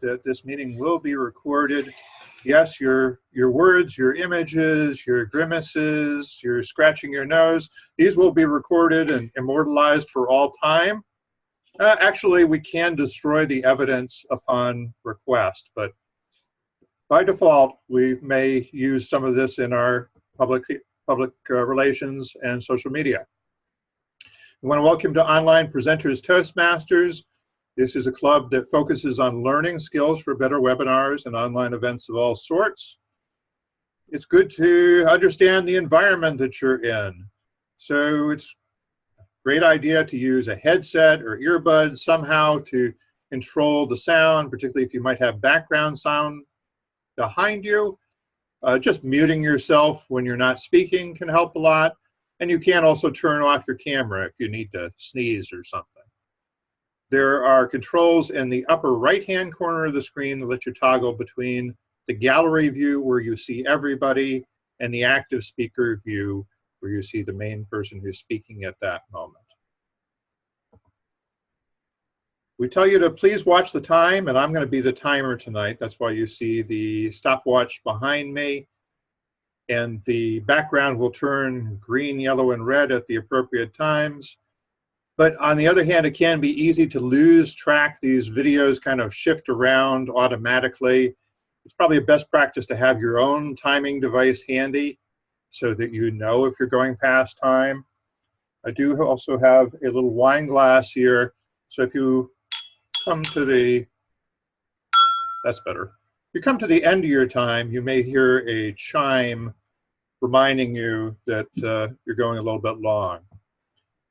that this meeting will be recorded. Yes, your words, your images, your grimaces, your scratching your nose, these will be recorded and immortalized for all time. Actually, we can destroy the evidence upon request, but by default, we may use some of this in our public relations and social media. We want to welcome to Online Presenters Toastmasters. This is a club that focuses on learning skills for better webinars and online events of all sorts. It's good to understand the environment that you're in. So it's a great idea to use a headset or earbuds somehow to control the sound, particularly if you might have background sound behind you. Just muting yourself when you're not speaking can help a lot. And you can also turn off your camera if you need to sneeze or something. There are controls in the upper right-hand corner of the screen that let you toggle between the gallery view where you see everybody and the active speaker view where you see the main person who's speaking at that moment. We tell you to please watch the time, and I'm going to be the timer tonight. That's why you see the stopwatch behind me. And the background will turn green, yellow, and red at the appropriate times. But on the other hand, it can be easy to lose track. These videos kind of shift around automatically. It's probably a best practice to have your own timing device handy so that you know if you're going past time. I do also have a little wine glass here. So if you come to the, that's better. If you come to the end of your time, you may hear a chime reminding you that you're going a little bit long.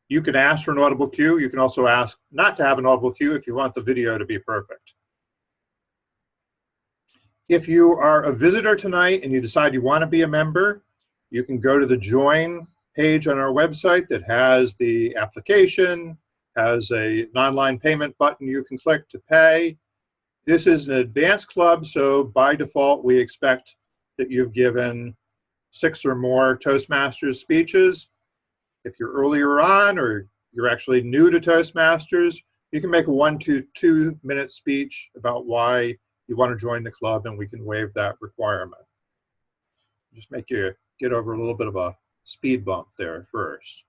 You can ask for an audible cue. You can also ask not to have an audible cue if you want the video to be perfect. If you are a visitor tonight and you decide you want to be a member, you can go to the Join page on our website that has the application, has an online payment button you can click to pay. This is an advanced club, so by default, we expect that you've given 6 or more Toastmasters speeches. If you're earlier on or you're actually new to Toastmasters, you can make a 1 to 2 minute speech about why you want to join the club, and we can waive that requirement. Just make you get over a little bit of a speed bump there first.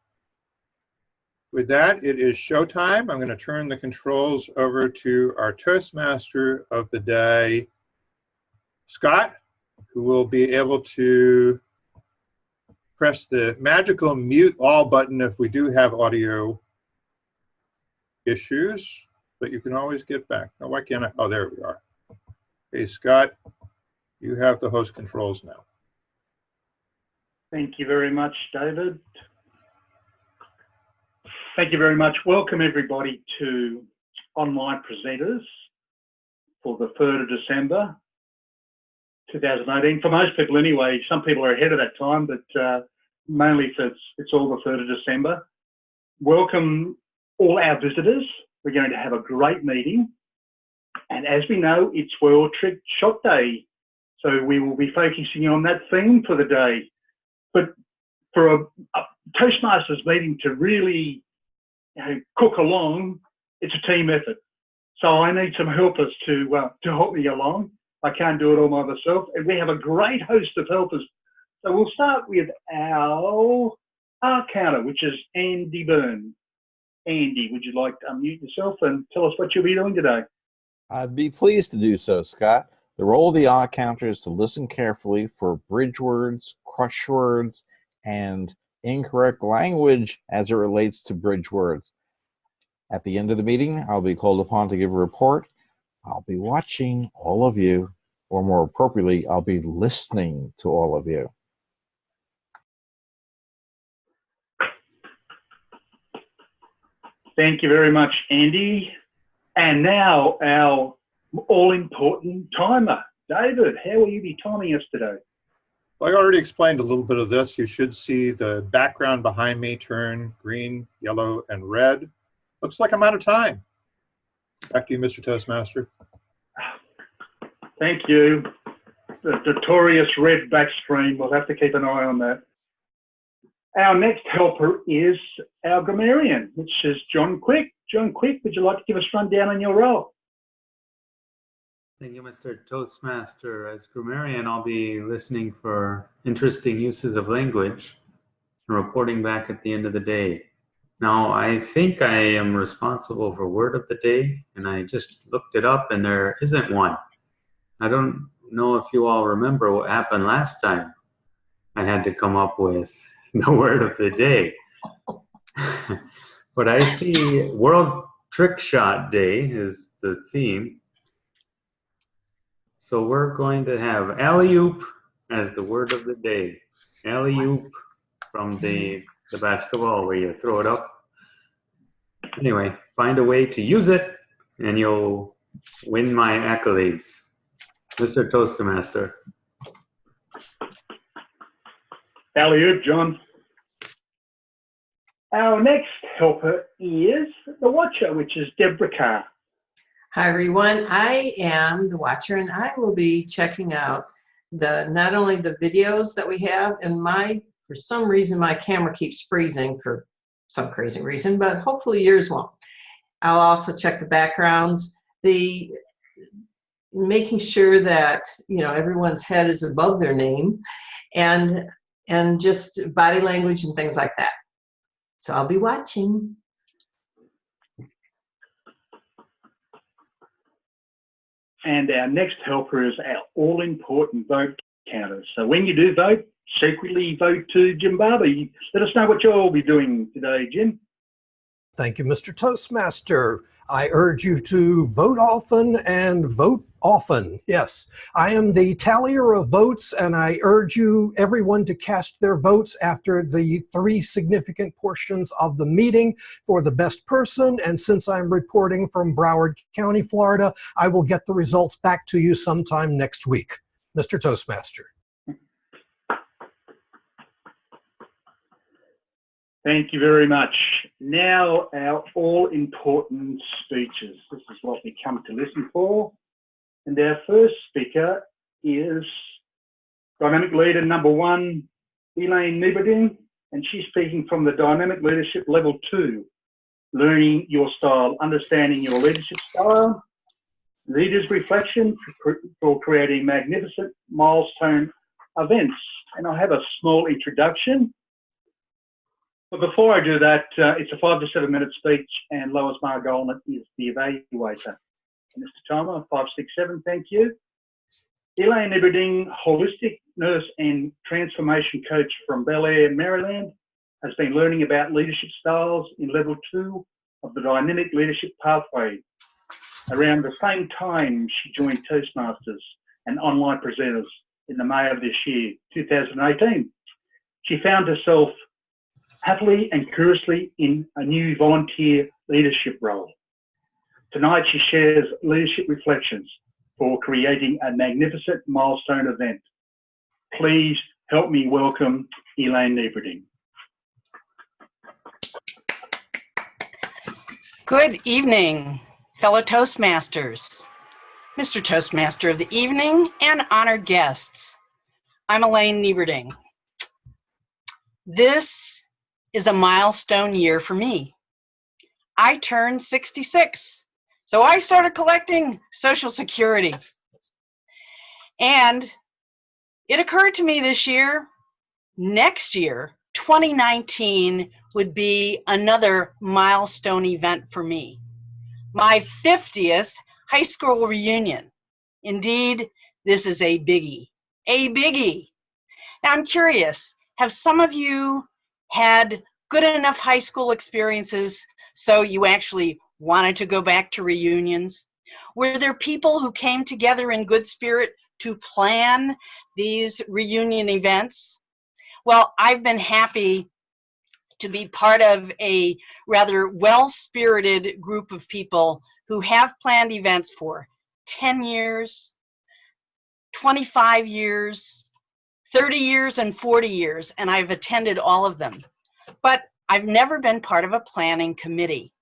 With that, it is showtime. I'm going to turn the controls over to our Toastmaster of the day, Scott, who will be able to press the magical mute all button if we do have audio issues, but you can always get back. Now, why can't I? Oh, there we are. Hey, Scott, you have the host controls now. Thank you very much, David. Thank you very much. Welcome, everybody, to Online Presenters for the 3rd of December, 2018. For most people anyway, some people are ahead of that time, but mainly it's all the 3rd of December. Welcome all our visitors. We're going to have a great meeting. And as we know, it's World Trick Shot Day. So we will be focusing on that theme for the day. But for a Toastmasters meeting to really cook along, it's a team effort. So I need some helpers to help me along. I can't do it all by myself. And we have a great host of helpers. So we'll start with our counter, which is Andy Byrne. Andy, would you like to unmute yourself and tell us what you'll be doing today? I'd be pleased to do so, Scott. The role of the counter is to listen carefully for bridge words, crush words, and incorrect language as it relates to bridge words. At the end of the meeting, I'll be called upon to give a report. I'll be watching all of you, or more appropriately, I'll be listening to all of you. Thank you very much, Andy. And now our all-important timer. David, how will you be timing us today? Well, I already explained a little bit of this. You should see the background behind me turn green, yellow, and red. Looks like I'm out of time. Back to you, Mr. Toastmaster. Thank you. The notorious red back screen. We'll have to keep an eye on that. Our next helper is our grammarian, which is John Quick. John Quick, would you like to give us a rundown on your role? Thank you, Mr. Toastmaster. As grammarian, I'll be listening for interesting uses of language and reporting back at the end of the day. Now, I think I am responsible for word of the day, and I just looked it up, and there isn't one. I don't know if you all remember what happened last time. I had to come up with the word of the day. But I see World Trick Shot Day is the theme. So we're going to have alley-oop as the word of the day. Alley-oop from the basketball where you throw it up. Anyway, find a way to use it and you'll win my accolades. Mr. Toastmaster. Alley-oop, John. Our next helper is the Watcher, which is Deborah Carr. Hi everyone, I am the Watcher and I will be checking out not only the videos that we have, and for some reason my camera keeps freezing for some crazy reason, but hopefully yours won't. I'll also check the backgrounds, making sure that everyone's head is above their name, and just body language and things like that. So I'll be watching. And our next helper is our all-important vote counters. So when you do vote, secretly vote to Jim Barber. Let us know what you'll be doing today, Jim. Thank you, Mr. Toastmaster. I urge you to vote often and vote often. Yes, I am the tallier of votes, and I urge everyone to cast their votes after the 3 significant portions of the meeting for the best person. And since I'm reporting from Broward County, Florida, I will get the results back to you sometime next week. Mr. Toastmaster. Thank you very much. Now, our all-important speeches. This is what we come to listen for. And our first speaker is Dynamic Leader number 1, Elaine Nieberding, and she's speaking from the Dynamic Leadership Level 2, Learning Your Style, Understanding Your Leadership Style, Leaders Reflection for Creating Magnificent Milestone Events. And I'll have a small introduction. But before I do that, it's a 5 to 7 minute speech, and Lois Margolin is the evaluator. Mr. Timer, 5, 6, 7, thank you. Elaine Nieberding, holistic nurse and transformation coach from Bel Air, Maryland, has been learning about leadership styles in level 2 of the Dynamic Leadership Pathway. Around the same time, she joined Toastmasters and online presenters in the May of this year, 2018. She found herself happily and curiously in a new volunteer leadership role. Tonight she shares leadership reflections for creating a magnificent milestone event. Please help me welcome Elaine Nieberding. Good evening, fellow Toastmasters, Mr. Toastmaster of the evening, and honored guests. I'm Elaine Nieberding. This is a milestone year for me. I turned 66, so I started collecting Social Security. And it occurred to me this year, next year, 2019, would be another milestone event for me. My 50th high school reunion. Indeed, this is a biggie. A biggie. Now I'm curious, have some of you had good enough high school experiences so you actually wanted to go back to reunions? Were there people who came together in good spirit to plan these reunion events? Well, I've been happy to be part of a rather well-spirited group of people who have planned events for 10 years, 25 years, 30 years, and 40 years, and I've attended all of them. But I've never been part of a planning committee.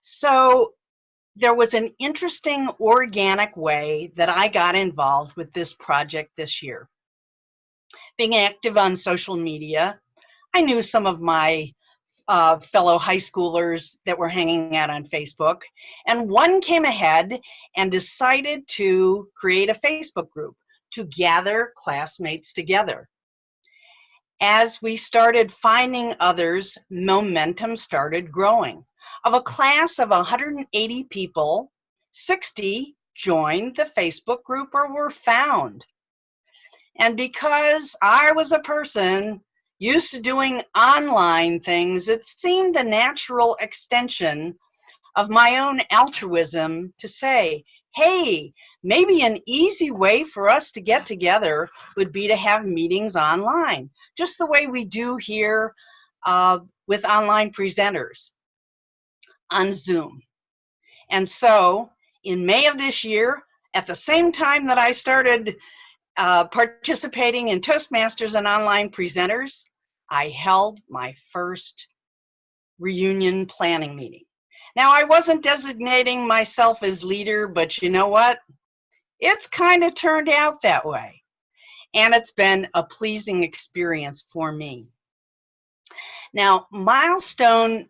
So there was an interesting organic way that I got involved with this project this year. Being active on social media, I knew some of my fellow high schoolers that were hanging out on Facebook, and one came ahead and decided to create a Facebook group to gather classmates together. As we started finding others, momentum started growing. Of a class of 180 people, 60 joined the Facebook group or were found. And because I was a person used to doing online things, it seemed a natural extension of my own altruism to say, hey, maybe an easy way for us to get together would be to have meetings online, just the way we do here with online presenters on Zoom. And so in May of this year, at the same time that I started participating in Toastmasters and online presenters, I held my first reunion planning meeting. Now, I wasn't designating myself as leader, but you know what? It's kind of turned out that way. And it's been a pleasing experience for me. Now, milestone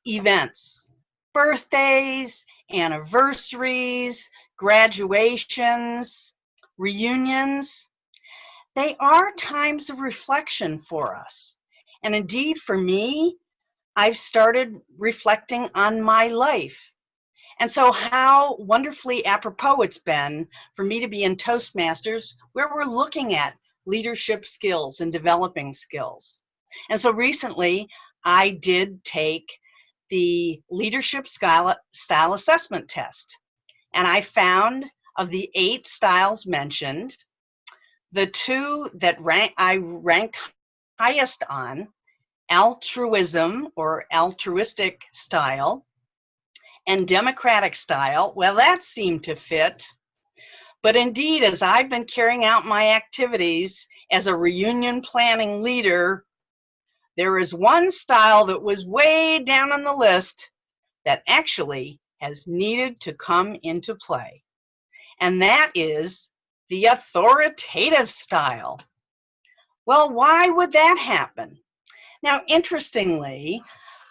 events, birthdays, anniversaries, graduations, reunions, they are times of reflection for us. And indeed, for me, I've started reflecting on my life. And so how wonderfully apropos it's been for me to be in Toastmasters, where we're looking at leadership skills and developing skills. And so recently, I did take the leadership style assessment test. And I found of the 8 styles mentioned, the 2 that I ranked highest on, altruism or altruistic style and democratic style, well, that seemed to fit. But indeed, as I've been carrying out my activities as a reunion planning leader, there is one style that was way down on the list that actually has needed to come into play. And that is the authoritative style. Well, why would that happen? Now, interestingly,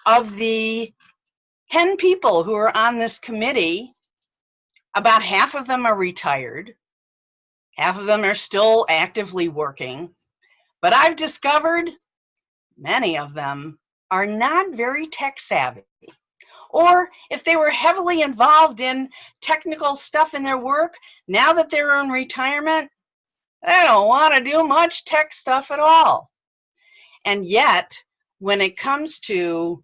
of the 10 people who are on this committee, about half of them are retired, half of them are still actively working, but I've discovered many of them are not very tech savvy. Or if they were heavily involved in technical stuff in their work, now that they're in retirement, they don't want to do much tech stuff at all. And yet, when it comes to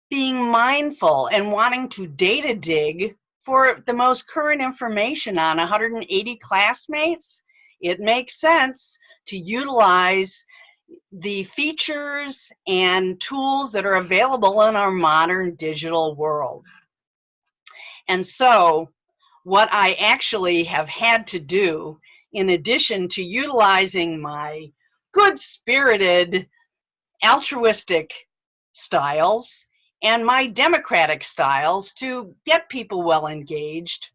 being mindful and wanting to data dig for the most current information on 180 classmates, it makes sense to utilize the features and tools that are available in our modern digital world. And so what I actually have had to do, in addition to utilizing my good-spirited altruistic styles and my democratic styles to get people well engaged,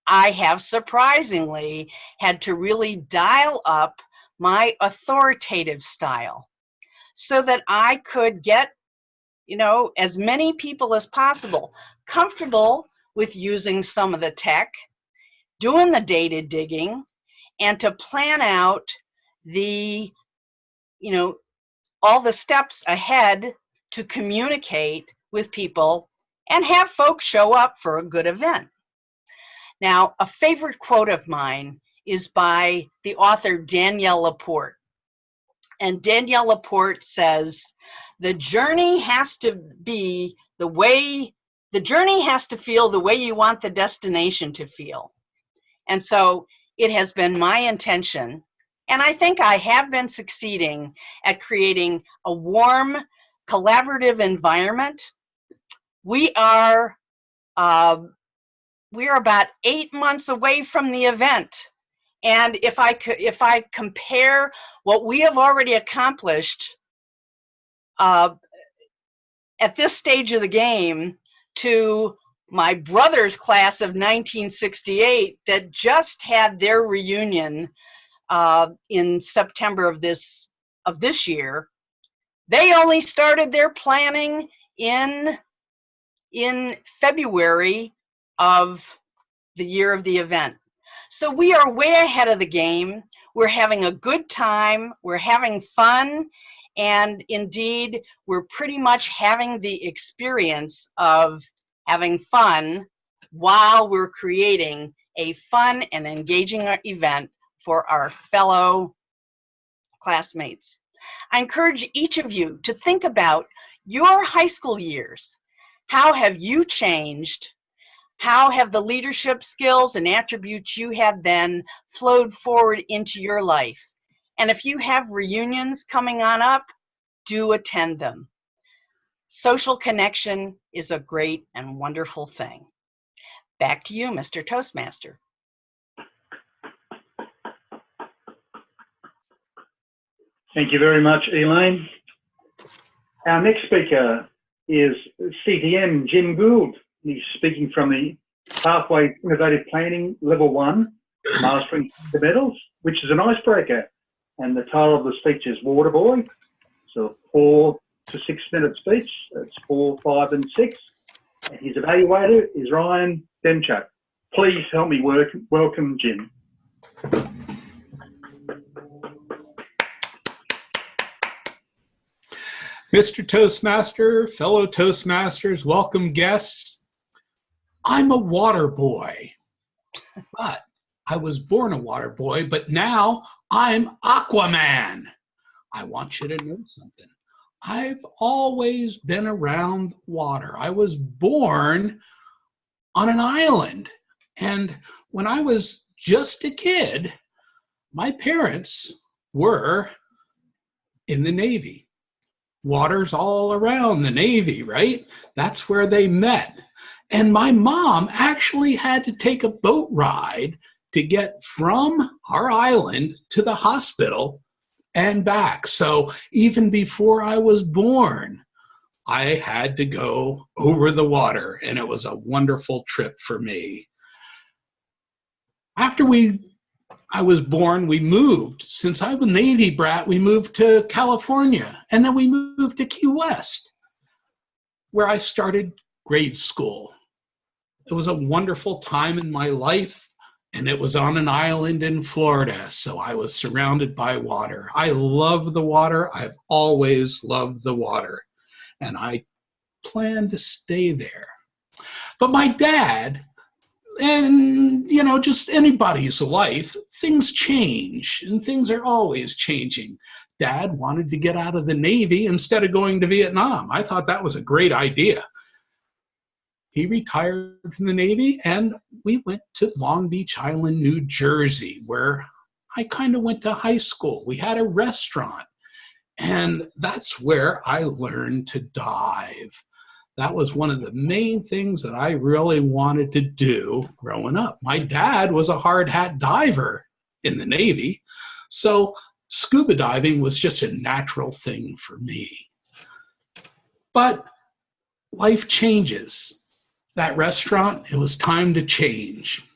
I have surprisingly had to really dial up my authoritative style so that I could get, as many people as possible comfortable with using some of the tech, doing the data digging, and to plan out the, all the steps ahead to communicate with people and have folks show up for a good event. Now, a favorite quote of mine is by the author Danielle Laporte. And Danielle Laporte says, the journey has to feel the way you want the destination to feel. And so it has been my intention, and I think I have been succeeding at creating a warm, collaborative environment. We are about 8 months away from the event. And if I compare what we have already accomplished at this stage of the game to my brother's class of 1968 that just had their reunion in September of this year, They only started their planning in February of the year of the event. So we are way ahead of the game. We're having a good time. We're having fun. And indeed, we're pretty much having the experience of having fun while we're creating a fun and engaging event for our fellow classmates. I encourage each of you to think about your high school years. How have you changed? How have the leadership skills and attributes you had then flowed forward into your life? And if you have reunions coming on up, do attend them. Social connection is a great and wonderful thing. Back to you, Mr. Toastmaster. Thank you very much, Elaine. Our next speaker is CTM Jim Gould. He's speaking from the Pathway Innovative Planning Level 1, Mastering Fundamentals, which is an icebreaker. And the title of the speech is Water Boy. So 4 to 6 minute speech. That's 4, 5, and 6. And his evaluator is Ryan Demchuk. Please help me welcome Jim. Mr. Toastmaster, fellow Toastmasters, welcome guests. I'm a water boy, but I was born a water boy, but now I'm Aquaman. I want you to know something. I've always been around water. I was born on an island, and when I was just a kid, my parents were in the Navy. Water's all around the Navy, right? That's where they met. And my mom actually had to take a boat ride to get from our island to the hospital and back. So even before I was born, I had to go over the water, and it was a wonderful trip for me. After I was born, we moved. Since I was a Navy brat, we moved to California, and then we moved to Key West, where I started grade school. It was a wonderful time in my life, and it was on an island in Florida, so I was surrounded by water. I love the water. I've always loved the water, and I plan to stay there. But my dad, and, you know, just anybody's life, things change, and things are always changing. Dad wanted to get out of the Navy instead of going to Vietnam. I thought that was a great idea. He retired from the Navy, and we went to Long Beach Island, New Jersey, where I kind of went to high school. We had a restaurant, and that's where I learned to dive. That was one of the main things that I really wanted to do growing up. My dad was a hard hat diver in the Navy, so scuba diving was just a natural thing for me. But life changes. That restaurant, it was time to change.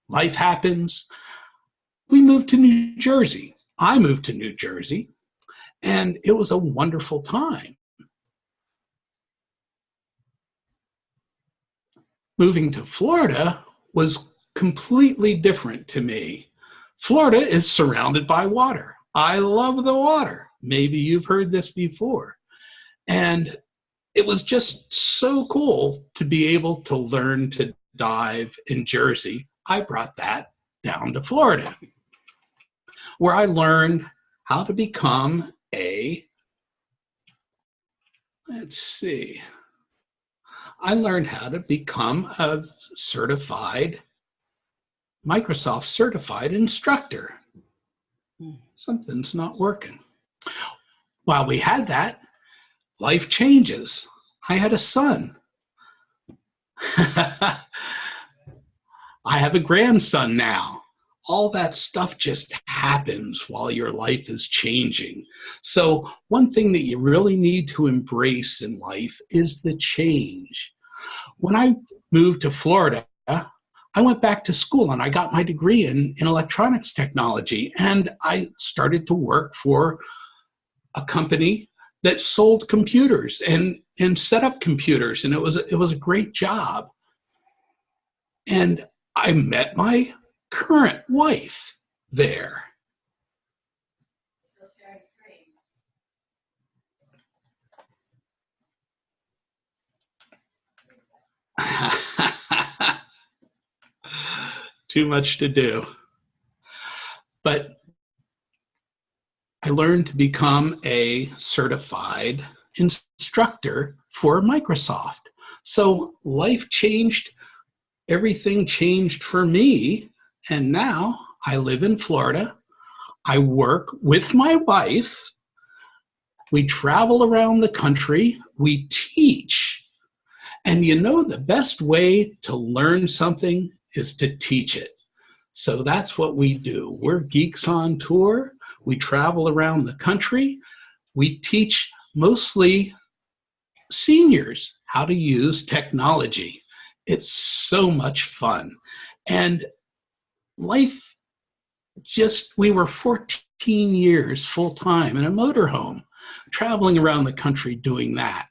Life happens. We moved to New Jersey. I moved to New Jersey, and it was a wonderful time. Moving to Florida was completely different to me. Florida is surrounded by water. I love the water. Maybe you've heard this before. And it was just so cool to be able to learn to dive in Jersey. I brought that down to Florida, where I learned how to become I learned how to become a certified, Microsoft certified instructor. Something's not working. While we had that, life changes. I had a son. I have a grandson now. All that stuff just happens while your life is changing. So one thing that you really need to embrace in life is the change. When I moved to Florida, I went back to school and I got my degree in electronics technology, and I started to work for a company that sold computers and set up computers, and it was a great job. And I met my current wife there. Still sharing screen. Too much to do. But I learned to become a certified instructor for Microsoft. So life changed, everything changed for me. And now I live in Florida. I work with my wife. We travel around the country. We teach. And you know, the best way to learn something is to teach it. So that's what we do. We're geeks on tour. We travel around the country. We teach mostly seniors how to use technology. It's so much fun. And life we were 14 years full time in a motorhome, traveling around the country doing that.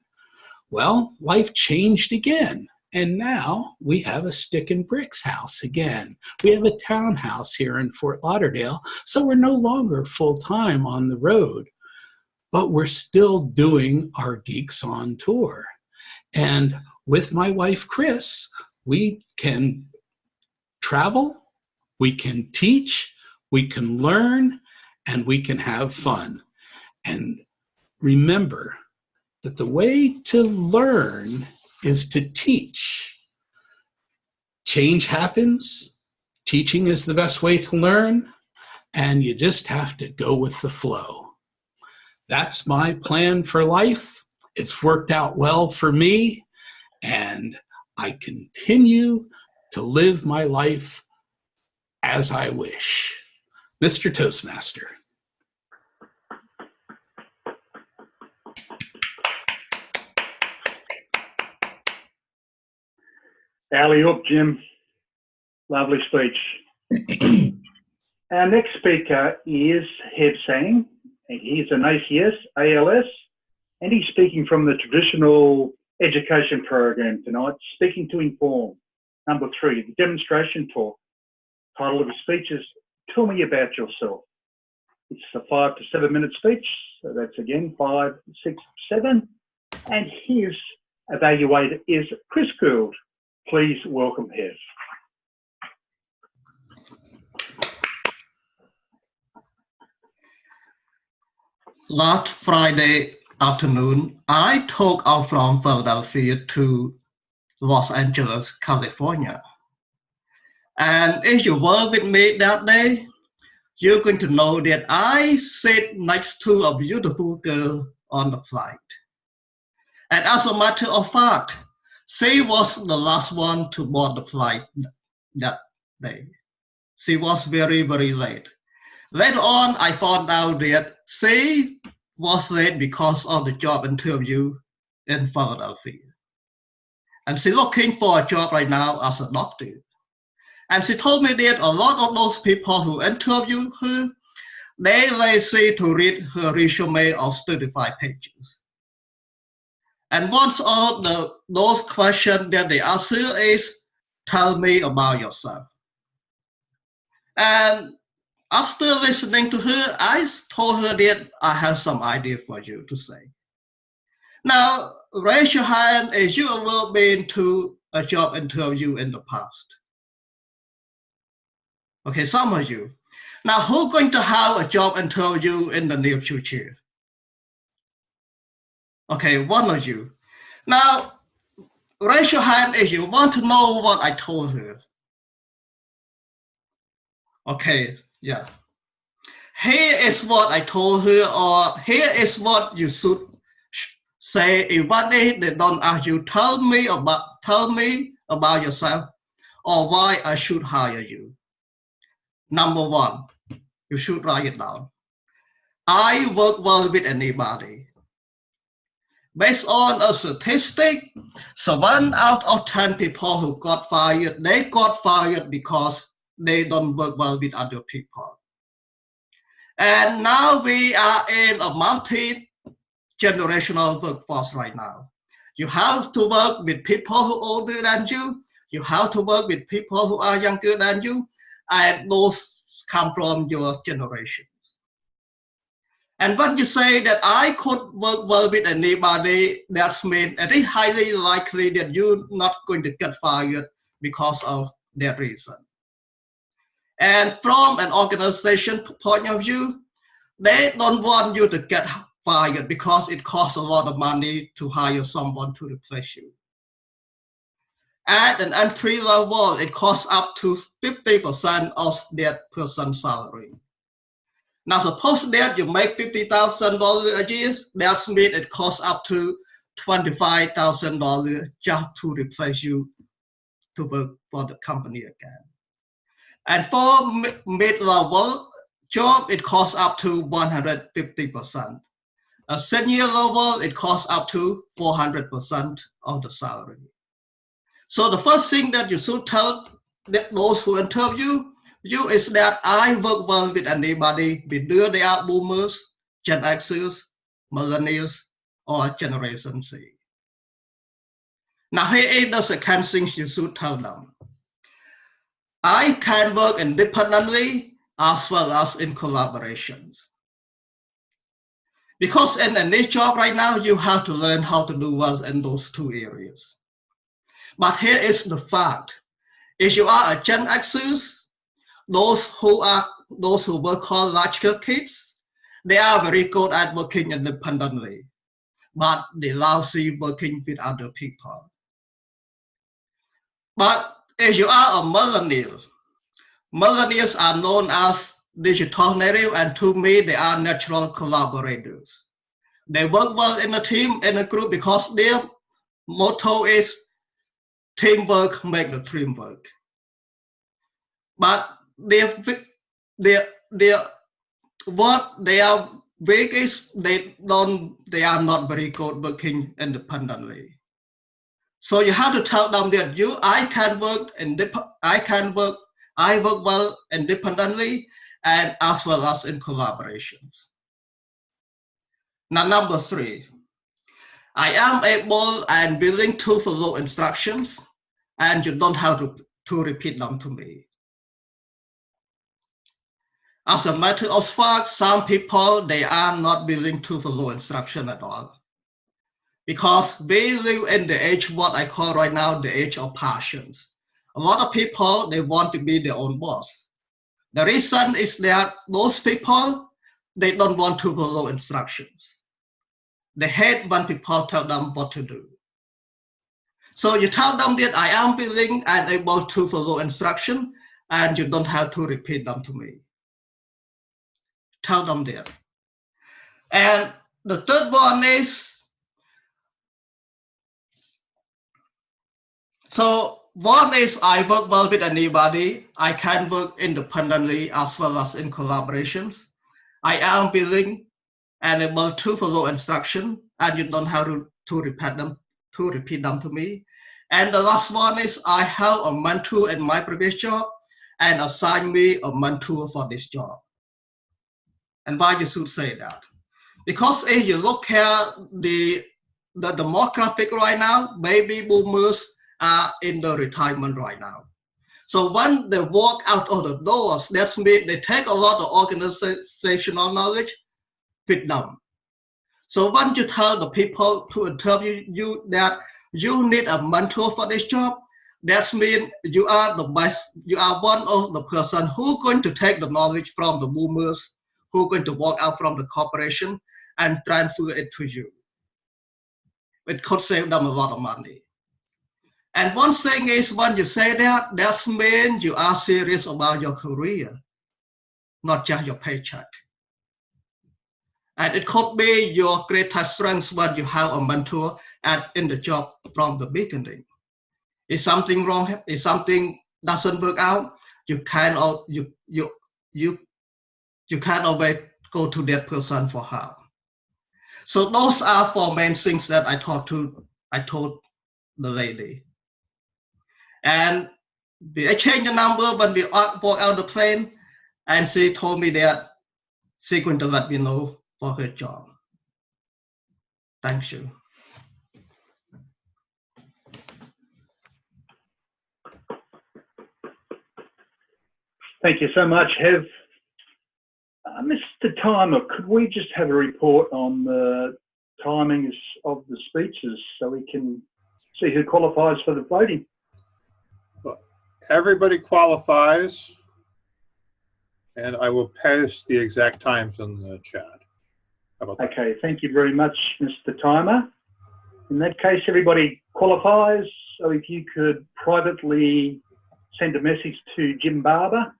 Well, life changed again. And now we have a stick and bricks house again. We have a townhouse here in Fort Lauderdale, so we're no longer full-time on the road, but we're still doing our Geeks on Tour. And with my wife, Chris, we can travel, we can teach, we can learn, and we can have fun. And remember that the way to learn is to teach. Change happens. Teaching is the best way to learn, and you just have to go with the flow. That's my plan for life. It's worked out well for me, and I continue to live my life as I wish. Mr. Toastmaster. Alley-oop, Jim. Lovely speech. Our next speaker is Heb Sang. He's an ALS, and he's speaking from the traditional education program tonight, Speaking to Inform. Number 3, the demonstration talk. Title of his speech is Tell Me About Yourself. It's a 5 to 7 minute speech. So that's again 5, 6, 7. And his evaluator is Chris Gould. Please welcome Heb. Last Friday afternoon, I took off from Philadelphia to Los Angeles, California. And if you were with me that day, you're going to know that I sat next to a beautiful girl on the flight. And as a matter of fact, she was the last one to board the flight that day. She was very, very late. Later on, I found out that she was late because of the job interview in Philadelphia. And she's looking for a job right now as a doctor. And she told me that a lot of those people who interview her, they lazy to read her resume of 35 pages. And one of those questions that they ask her is, tell me about yourself. And after listening to her, I told her that I have some idea for you to say. Now, raise your hand if you have been to a job interview in the past. Okay, some of you. Now, who's going to have a job interview in the near future? Okay, one of you. Now, raise your hand if you want to know what I told her. Okay, yeah. Here is what I told her, or here is what you should say if one day they don't ask you, tell me about yourself, or why I should hire you. Number 1, you should write it down. I work well with anybody. Based on a statistic, 7 out of 10 people who got fired, they got fired because they don't work well with other people. And now we are in a generational workforce right now. You have to work with people who are older than you. You have to work with people who are younger than you, and those come from your generation. And when you say that I could work well with anybody, that's mean it is highly likely that you're not going to get fired because of that reason. And from an organization point of view, they don't want you to get fired because it costs a lot of money to hire someone to replace you. At an entry level, it costs up to 50% of that person's salary. Now, suppose that you make $50,000 a year, that means it costs up to $25,000 just to replace you to work for the company again. And for mid-level job, it costs up to 150%. A senior level, it costs up to 400% of the salary. So the first thing that you should tell those who interview you is that I work well with anybody, whether they are boomers, Gen Xers, millennials, or Generation Z. Now here is the second thing you should tell them. I can work independently as well as in collaborations. Because in any job right now, you have to learn how to do well in those two areas. But here is the fact. If you are a Gen Xers, those who work called larger kids, they are very good at working independently, but they lousy working with other people. But if you are a millennial, millennials are known as digital native, and to me, they are natural collaborators. They work well in a team, in a group, because their motto is teamwork make the dream work. But what they are weak is they are not very good working independently. So you have to tell them that I work well independently and as well as in collaborations. Now, number 3, I am able and willing to follow instructions, and you don't have to repeat them to me. As a matter of fact, some people, they are not willing to follow instruction at all. Because we live in the age, what I call right now, the age of passions. A lot of people, they want to be their own boss. The reason is that those people, they don't want to follow instructions. They hate when people tell them what to do. So you tell them that I am willing and able to follow instruction, and you don't have to repeat them to me. Tell them that. And the third one is, I work well with anybody. I can work independently as well as in collaborations. I am willing and able to follow instruction, and you don't have to repeat them to me. And the last one is, I have a mentor in my previous job and assign me a mentor for this job. And why you should say that? Because if you look at the demographic right now, baby boomers are in the retirement right now. So when they walk out of the doors, that means they take a lot of organizational knowledge with them. So when you tell the people to interview you that you need a mentor for this job, that means you are the best, you are one of the person who's going to take the knowledge from the boomers, who are going to walk out from the corporation and transfer it to you. It could save them a lot of money. And one thing is, when you say that, that means you are serious about your career, not just your paycheck. And it could be your greatest strength when you have a mentor in the job from the beginning. If something wrong, if something doesn't work out, you can always go to that person for help. So those are 4 main things that I told the lady. And I changed the number when we walked out the plane, and she told me that she's going to let me know for her job. Thank you. Thank you so much, Hev. Mr. Timer, could we just have a report on the timings of the speeches so we can see who qualifies for the voting? Everybody qualifies, and I will post the exact times in the chat. How about that? Okay, thank you very much, Mr. Timer. In that case, everybody qualifies. So if you could privately send a message to Jim Barber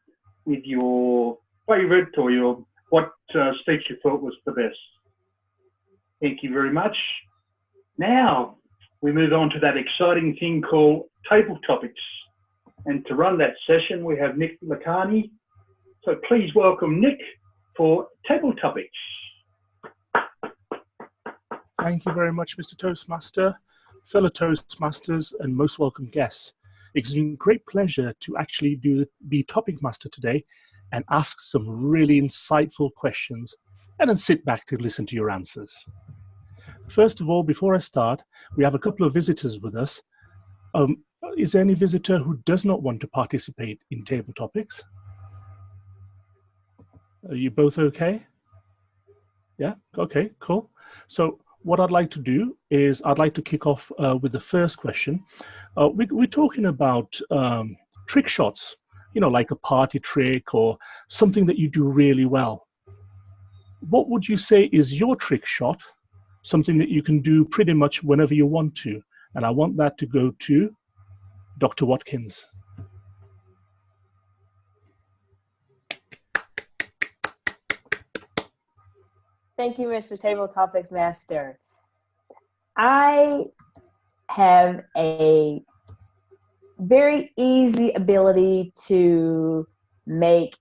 with your favourite or your what speech you thought was the best. Thank you very much. Now we move on to that exciting thing called table topics. And to run that session, we have Nick Lacani. So please welcome Nick for table topics. Thank you very much, Mr. Toastmaster, fellow Toastmasters, and most welcome guests. It gives me great pleasure to actually be topic master today and ask some really insightful questions and then sit back to listen to your answers. First of all, before I start, we have a couple of visitors with us. Is there any visitor who does not want to participate in table topics? Are you both okay? Yeah, okay, cool. So what I'd like to do is I'd like to kick off with the first question. We're talking about trick shots, you know, like a party trick or something that you do really well. What would you say is your trick shot? Something that you can do pretty much whenever you want to. And I want that to go to Dr. Watkins. Thank you, Mr. Table Topics Master. I have a very easy ability to make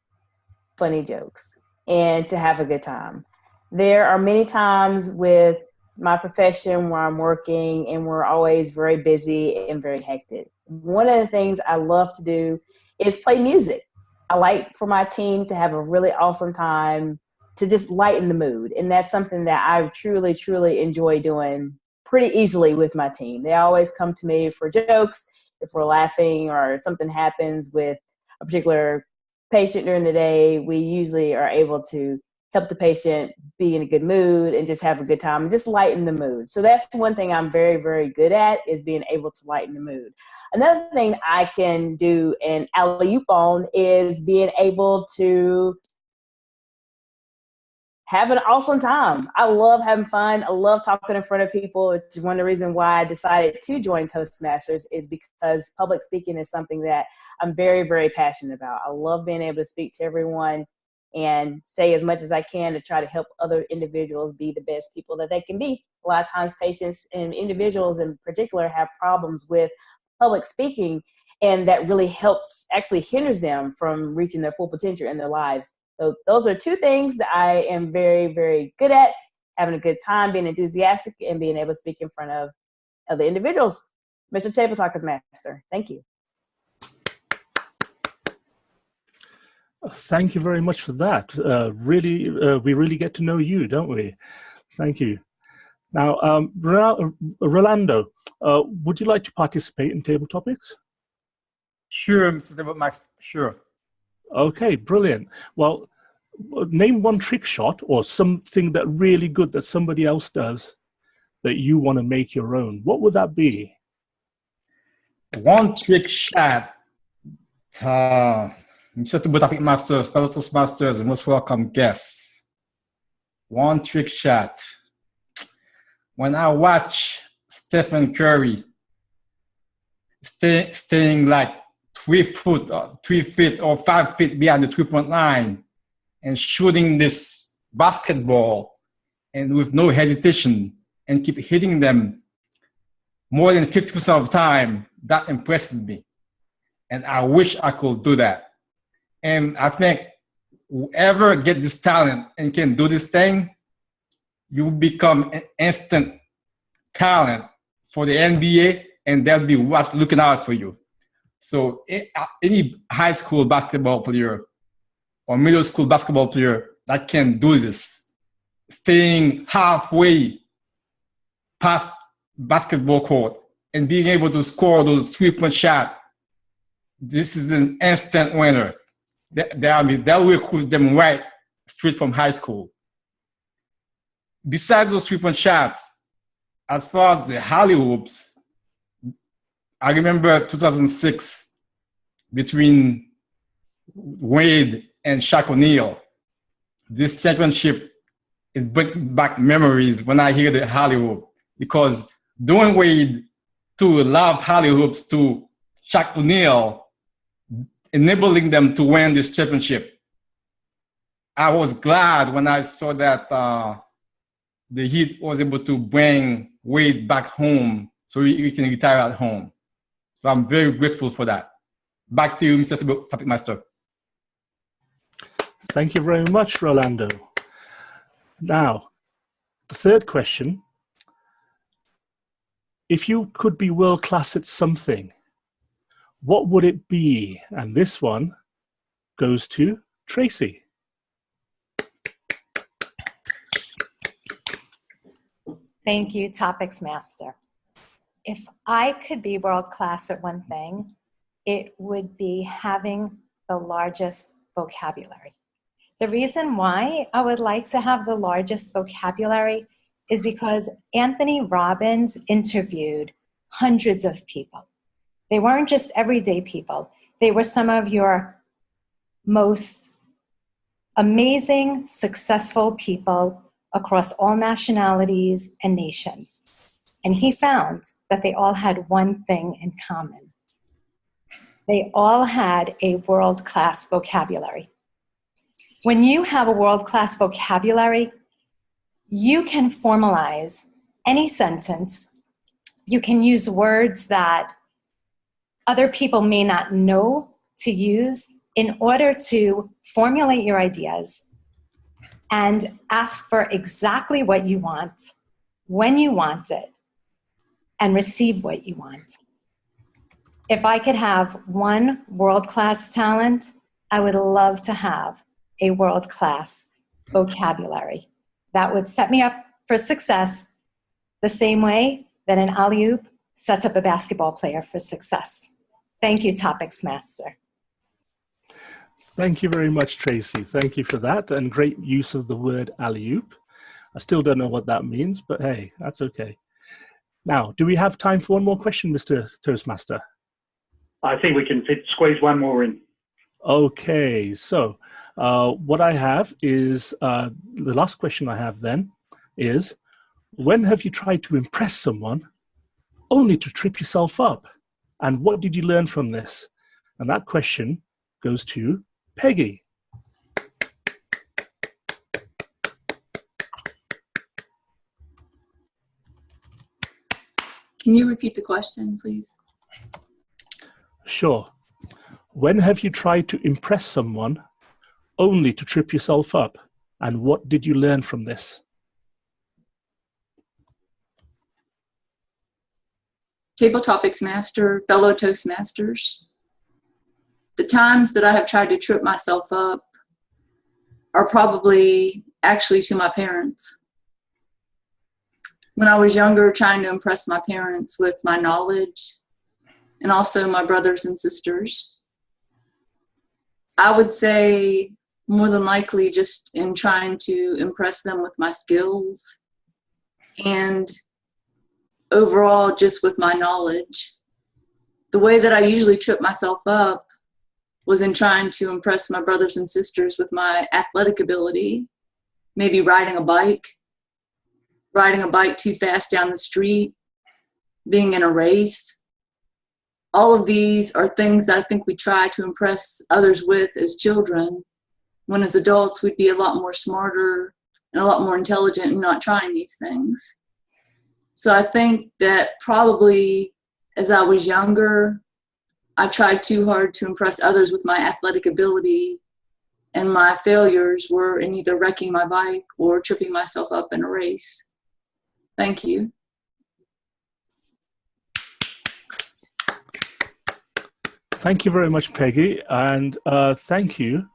funny jokes and to have a good time. There are many times with my profession where I'm working and we're always very busy and very hectic. One of the things I love to do is play music. I like for my team to have a really awesome time, to just lighten the mood. And that's something that I truly, truly enjoy doing pretty easily with my team. They always come to me for jokes. If we're laughing or something happens with a particular patient during the day, we usually are able to help the patient be in a good mood and just have a good time and just lighten the mood. So that's one thing I'm very, very good at, is being able to lighten the mood. Another thing I can do an alley-oop on is being able to have an awesome time. I love having fun. I love talking in front of people. It's one of the reasons why I decided to join Toastmasters, is because public speaking is something that I'm very, very passionate about. I love being able to speak to everyone and say as much as I can to try to help other individuals be the best people that they can be. A lot of times patients and individuals in particular have problems with public speaking, and that really actually hinders them from reaching their full potential in their lives. So those are two things that I am very, very good at: having a good time, being enthusiastic, and being able to speak in front of other individuals. Mr. Table Talker Master, thank you. Thank you very much for that. We really get to know you, don't we? Thank you. Now, Rolando, would you like to participate in table topics? Sure, Mr. Table Master, sure. Okay, brilliant. Well, name one trick shot or something that really good that somebody else does that you want to make your own. What would that be? One trick shot. Mr. Table Topic Master, fellow Toastmasters, and most welcome guests. One trick shot. When I watch Stephen Curry staying like 3 feet or 5 feet behind the 3-point line and shooting this basketball and with no hesitation and keep hitting them more than 50% of the time, that impresses me. And I wish I could do that. And I think whoever get this talent and can do this thing, you become an instant talent for the NBA, and they'll be looking out for you. So any high school basketball player or middle school basketball player that can do this, staying halfway past basketball court and being able to score those 3-point shots, this is an instant winner. They'll recruit them right straight from high school. Besides those 3-point shots, as far as the alley hoops, I remember 2006 between Wade and Shaq O'Neal. This championship is bringing back memories when I hear the alley hoop, because doing Wade to love alley hoops to Shaq O'Neal, enabling them to win this championship. I was glad when I saw that the Heat was able to bring Wade back home so he can retire at home. So I'm very grateful for that. Back to you, Mr. Topic Master. Thank you very much, Rolando. Now, the third question. If you could be world-class at something, what would it be? And this one goes to Tracy. Thank you, Topics Master. If I could be world-class at one thing, it would be having the largest vocabulary. The reason why I would like to have the largest vocabulary is because Anthony Robbins interviewed hundreds of people. They weren't just everyday people. They were some of your most amazing, successful people across all nationalities and nations. And he found that they all had one thing in common. They all had a world-class vocabulary. When you have a world-class vocabulary, you can formalize any sentence. You can use words that other people may not know to use in order to formulate your ideas and ask for exactly what you want, when you want it, and receive what you want. If I could have one world-class talent, I would love to have a world-class vocabulary. That would set me up for success the same way that an alley-oop sets up a basketball player for success. Thank you, Topics Master. Thank you very much, Tracy. Thank you for that, and great use of the word alley-oop. I still don't know what that means, but hey, that's okay. Now, do we have time for one more question, Mr. Toastmaster? I think we can squeeze one more in. Okay, so what I have is, the last question I have then is, when have you tried to impress someone only to trip yourself up? And what did you learn from this? And that question goes to Peggy. Can you repeat the question, please? Sure. When have you tried to impress someone only to trip yourself up? And what did you learn from this? Table Topics Master, fellow Toastmasters. The times that I have tried to trip myself up are probably actually to my parents. When I was younger, trying to impress my parents with my knowledge and also my brothers and sisters. I would say more than likely just in trying to impress them with my skills and overall just with my knowledge. The way that I usually trip myself up was in trying to impress my brothers and sisters with my athletic ability, maybe riding a bike too fast down the street, being in a race. All of these are things that I think we try to impress others with as children, when as adults we'd be a lot more smarter and a lot more intelligent in not trying these things. So I think that probably as I was younger, I tried too hard to impress others with my athletic ability, and my failures were in either wrecking my bike or tripping myself up in a race. Thank you. Thank you very much, Peggy, and thank you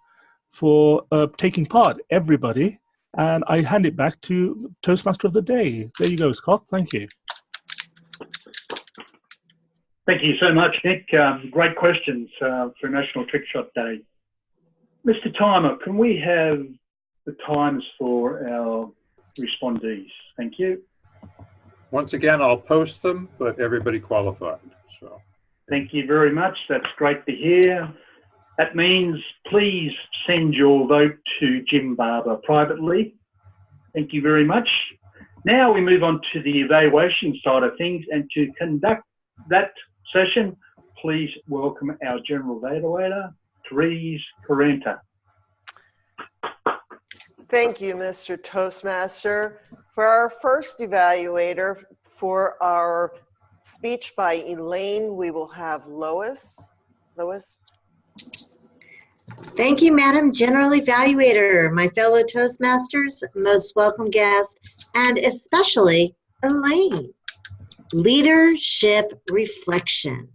for taking part, everybody. And I hand it back to Toastmaster of the Day. There you go, Scott. Thank you. Thank you so much, Nick. Great questions for National Trick Shot Day. Mr. Timer, can we have the times for our respondees? Thank you. Once again, I'll post them, but everybody qualified. So. Thank you very much. That's great to hear. That means please send your vote to Jim Barber privately. Thank you very much. Now we move on to the evaluation side of things, and to conduct that session, please welcome our General Evaluator, Therese Carenta. Thank you, Mr. Toastmaster. For our first evaluator, for our speech by Elaine, we will have Lois. Lois? Thank you, Madam General Evaluator, my fellow Toastmasters, most welcome guest, and especially Elaine. Leadership reflection.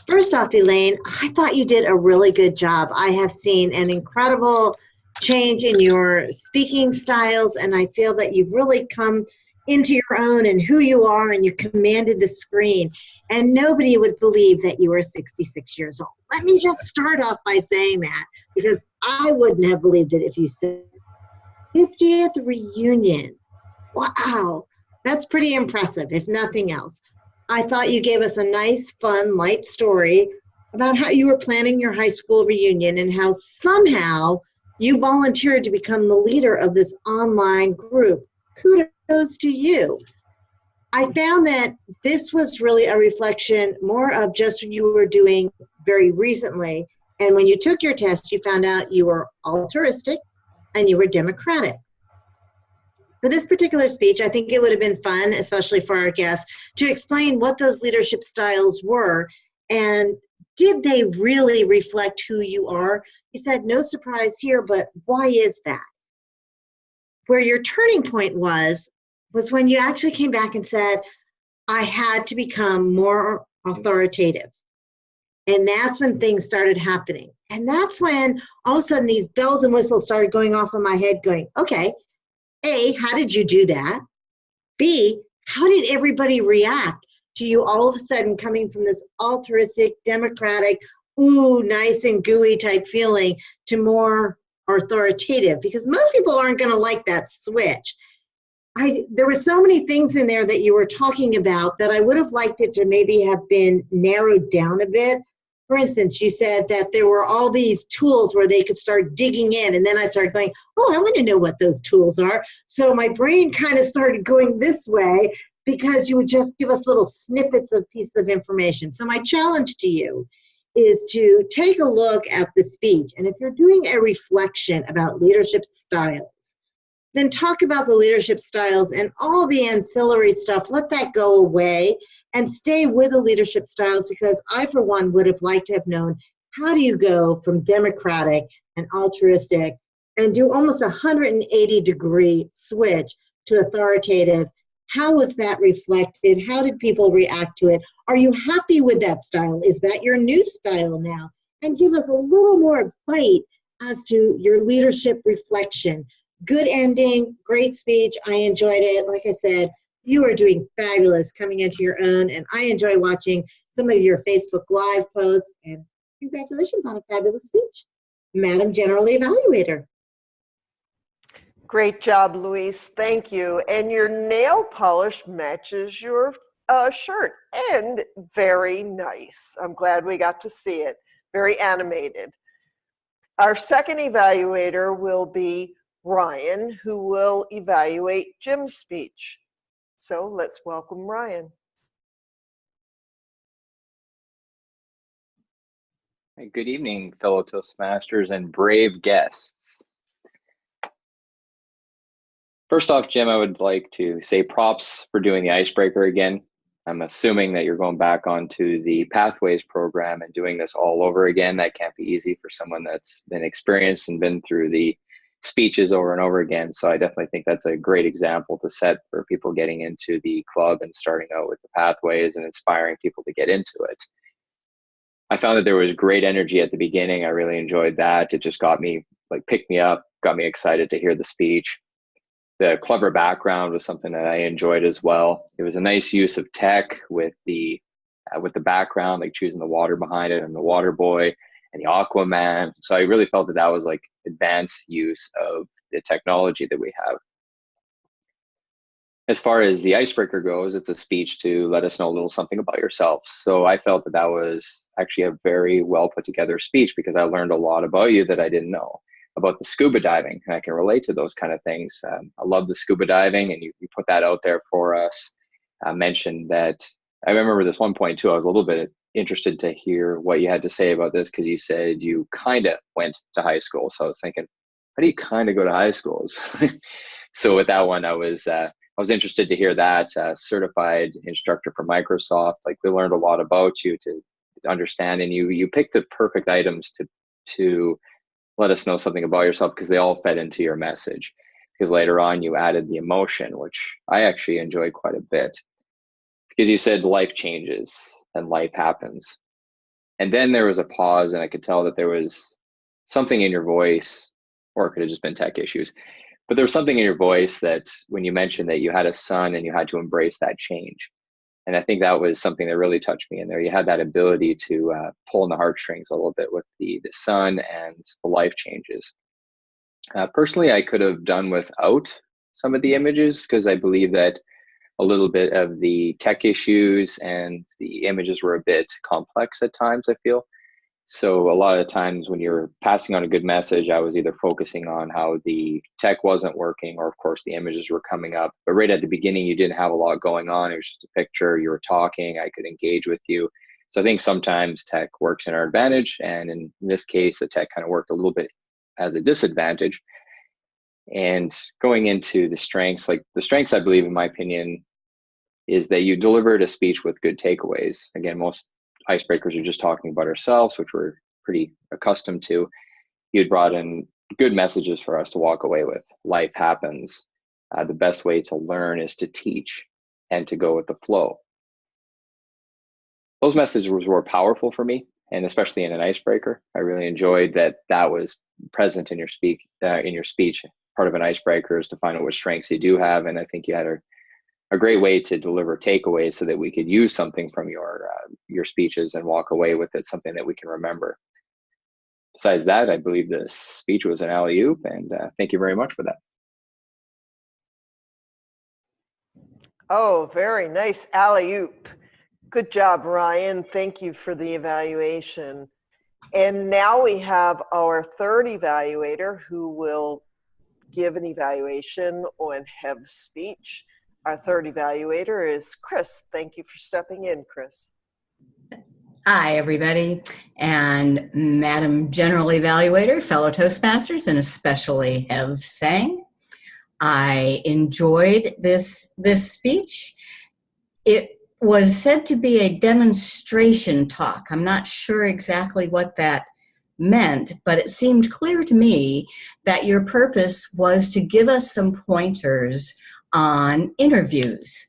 First off, Elaine, I thought you did a really good job. I have seen an incredible change in your speaking styles, and I feel that you've really come into your own and who you are, and you commanded the screen. And nobody would believe that you were 66 years old. Let me just start off by saying that, because I wouldn't have believed it if you said 50th reunion. Wow, that's pretty impressive, if nothing else. I thought you gave us a nice, fun, light story about how you were planning your high school reunion and how somehow you volunteered to become the leader of this online group. Kudos to you. I found that this was really a reflection more of just what you were doing very recently. And when you took your test, you found out you were altruistic and you were democratic. For this particular speech, I think it would have been fun, especially for our guests, to explain what those leadership styles were and did they really reflect who you are? You said, no surprise here, but why is that? Where your turning point was when you actually came back and said, I had to become more authoritative. And that's when things started happening. And that's when all of a sudden these bells and whistles started going off in my head going, okay, A, how did you do that? B, how did everybody react to you all of a sudden coming from this altruistic, democratic, ooh, nice and gooey type feeling to more authoritative? Because most people aren't going to like that switch. There were so many things in there that you were talking about that I would have liked it to maybe have been narrowed down a bit. For instance, you said that there were all these tools where they could start digging in, and then I started going, oh, I want to know what those tools are. So my brain kind of started going this way because you would just give us little snippets of pieces of information. So my challenge to you is to take a look at the speech, and if you're doing a reflection about leadership styles, then talk about the leadership styles and all the ancillary stuff. Let that go away and stay with the leadership styles, because I, for one, would have liked to have known, how do you go from democratic and altruistic and do almost a 180-degree switch to authoritative? How was that reflected? How did people react to it? Are you happy with that style? Is that your new style now? And give us a little more bite as to your leadership reflection. Good ending, great speech. I enjoyed it. Like I said, you are doing fabulous coming into your own, and I enjoy watching some of your Facebook Live posts, and congratulations on a fabulous speech. Madam General Evaluator. Great job, Luis. Thank you. And your nail polish matches your shirt, and very nice. I'm glad we got to see it. Very animated. Our second evaluator will be Ryan, who will evaluate Jim's speech. So let's welcome Ryan. Hey, good evening, fellow Toastmasters and brave guests. First off, Jim, I would like to say props for doing the icebreaker again. I'm assuming that you're going back onto the Pathways program and doing this all over again. That can't be easy for someone that's been experienced and been through the speeches over and over again. So I definitely think that's a great example to set for people getting into the club and starting out with the Pathways and inspiring people to get into it. I found that there was great energy at the beginning. I really enjoyed that. It just got me, picked me up, got me excited to hear the speech. The clever background was something that I enjoyed as well. It was a nice use of tech with the with the background, like choosing the water behind it and the water boy and the Aquaman. So I really felt that that was like advanced use of the technology that we have. As far as the icebreaker goes, it's a speech to let us know a little something about yourself. So I felt that that was actually a very well put together speech, because I learned a lot about you that I didn't know about the scuba diving, and I can relate to those kind of things. I love the scuba diving, and you put that out there for us. I mentioned that, I remember this one point too, I was a little bit interested to hear what you had to say about this, because you said you kind of went to high school. So I was thinking, how do you kind of go to high schools? So with that one, I was interested to hear that. Certified instructor for Microsoft. Like, we learned a lot about you to understand, and you picked the perfect items to let us know something about yourself, because they all fed into your message. Because later on you added the emotion, which I actually enjoy quite a bit, because you said life changes and life happens. And then there was a pause, and I could tell that there was something in your voice, or it could have just been tech issues, but there was something in your voice that when you mentioned that you had a son and you had to embrace that change. And I think that was something that really touched me in there. You had that ability to pull in the heartstrings a little bit with the son and the life changes. Personally, I could have done without some of the images, because I believe that a little bit of the tech issues and the images were a bit complex at times, I feel. So a lot of times when you're passing on a good message, I was either focusing on how the tech wasn't working, or of course the images were coming up. But right at the beginning, you didn't have a lot going on. It was just a picture. You were talking. I could engage with you. So I think sometimes tech works in our advantage. And in this case, the tech kind of worked a little bit as a disadvantage. And going into the strengths, like the strengths, I believe, in my opinion, is that you delivered a speech with good takeaways. Again, most icebreakers are just talking about ourselves, which we're pretty accustomed to. You'd brought in good messages for us to walk away with. Life happens. The best way to learn is to teach and to go with the flow. Those messages were powerful for me, and especially in an icebreaker. I really enjoyed that that was present in your speech. Part of an icebreaker is to find out what strengths you do have, and I think you had a great way to deliver takeaways so that we could use something from your speeches and walk away with it, something that we can remember. Besides that, I believe this speech was an alley-oop, and thank you very much for that. Oh, very nice alley-oop. Good job, Ryan. Thank you for the evaluation. And now we have our third evaluator who will give an evaluation on Hev's speech. Our third evaluator is Chris. Thank you for stepping in, Chris. Hi, everybody, and Madam General Evaluator, fellow Toastmasters, and especially Hev Sang. I enjoyed this speech. It was said to be a demonstration talk. I'm not sure exactly what that meant, but it seemed clear to me that your purpose was to give us some pointers on interviews.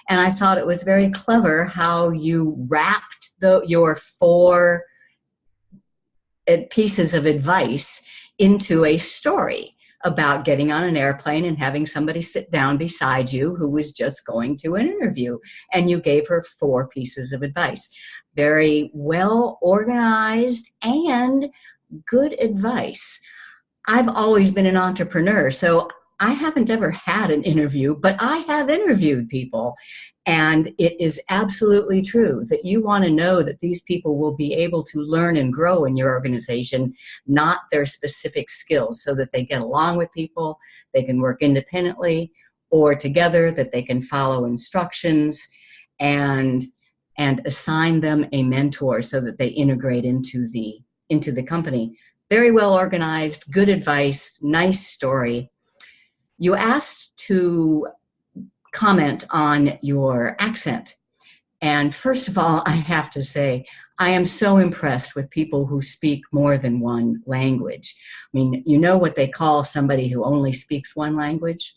And I thought it was very clever how you wrapped your 4 pieces of advice into a story about getting on an airplane and having somebody sit down beside you who was just going to an interview. And you gave her 4 pieces of advice. Very well organized and good advice. I've always been an entrepreneur, so I haven't ever had an interview, but I have interviewed people. And it is absolutely true that you want to know that these people will be able to learn and grow in your organization, not their specific skills, so that they get along with people, they can work independently or together, that they can follow instructions and assign them a mentor so that they integrate into the company. Very well organized, good advice, nice story. You asked to comment on your accent. And first of all, I have to say, I am so impressed with people who speak more than one language. I mean, you know what they call somebody who only speaks one language?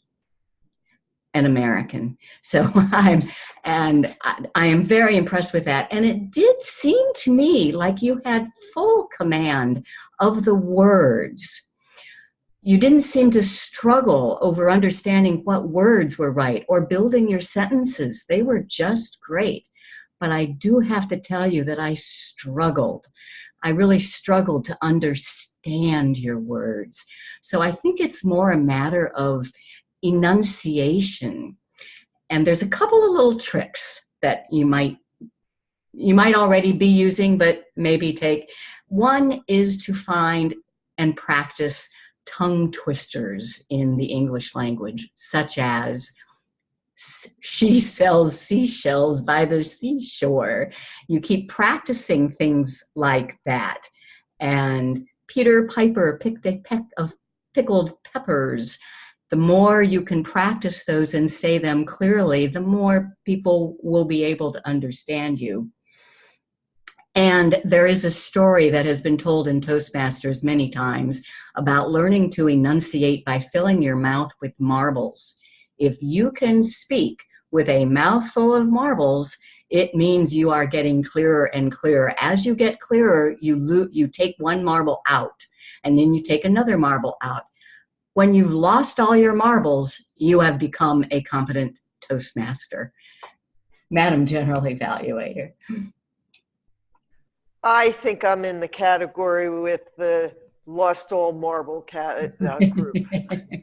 An American. So I am very impressed with that. And it did seem to me like you had full command of the words. You didn't seem to struggle over understanding what words were right or building your sentences. They were just great. but I do have to tell you that I struggled. I really struggled to understand your words. So I think it's more a matter of enunciation. And there's a couple of little tricks that you might already be using, but maybe take. One is to find and practice tongue twisters in the English language, such as she sells seashells by the seashore. You keep practicing things like that. And Peter Piper picked a peck of pickled peppers. The more you can practice those and say them clearly, the more people will be able to understand you. And there is a story that has been told in Toastmasters many times about learning to enunciate by filling your mouth with marbles. If you can speak with a mouthful of marbles, it means you are getting clearer and clearer. As you get clearer, you take one marble out, and then you take another marble out. When you've lost all your marbles, you have become a competent Toastmaster. Madam General Evaluator. I think I'm in the category with the lost all marble group.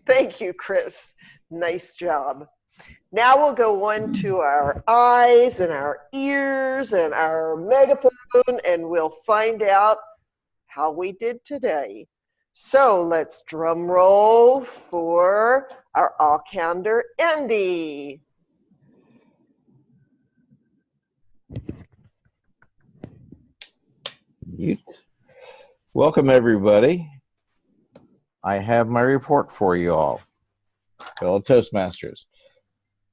Thank you, Chris. Nice job. Now we'll go on to our eyes and our ears and our megaphone, and we'll find out how we did today. So let's drum roll for our all-counder, Andy. Welcome, everybody. I have my report for you all, fellow Toastmasters.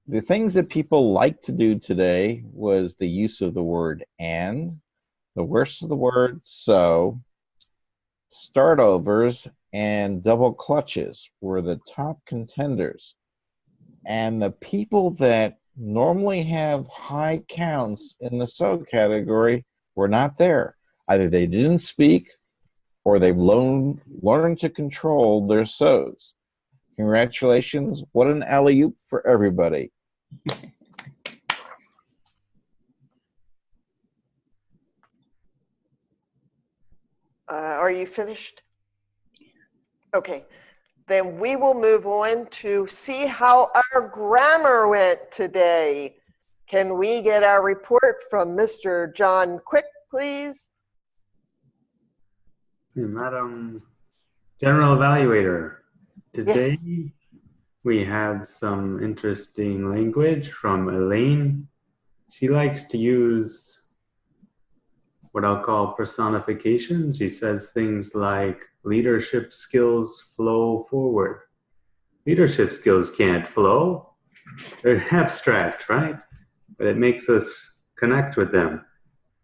The things that people like to do today was the use of the word and, the worst of the word so, start overs, and double clutches were the top contenders. And the people that normally have high counts in the so category were not there. Either they didn't speak or they've learned to control their so's. Congratulations. What an alley-oop for everybody. Are you finished? Okay. Then we will move on to see how our grammar went today. Can we get our report from Mr. John Quick, please? Madam General Evaluator, today we had some interesting language from Elaine. She likes to use what I'll call personification. She says things like leadership skills flow forward. Leadership skills can't flow. They're abstract, right? But it makes us connect with them.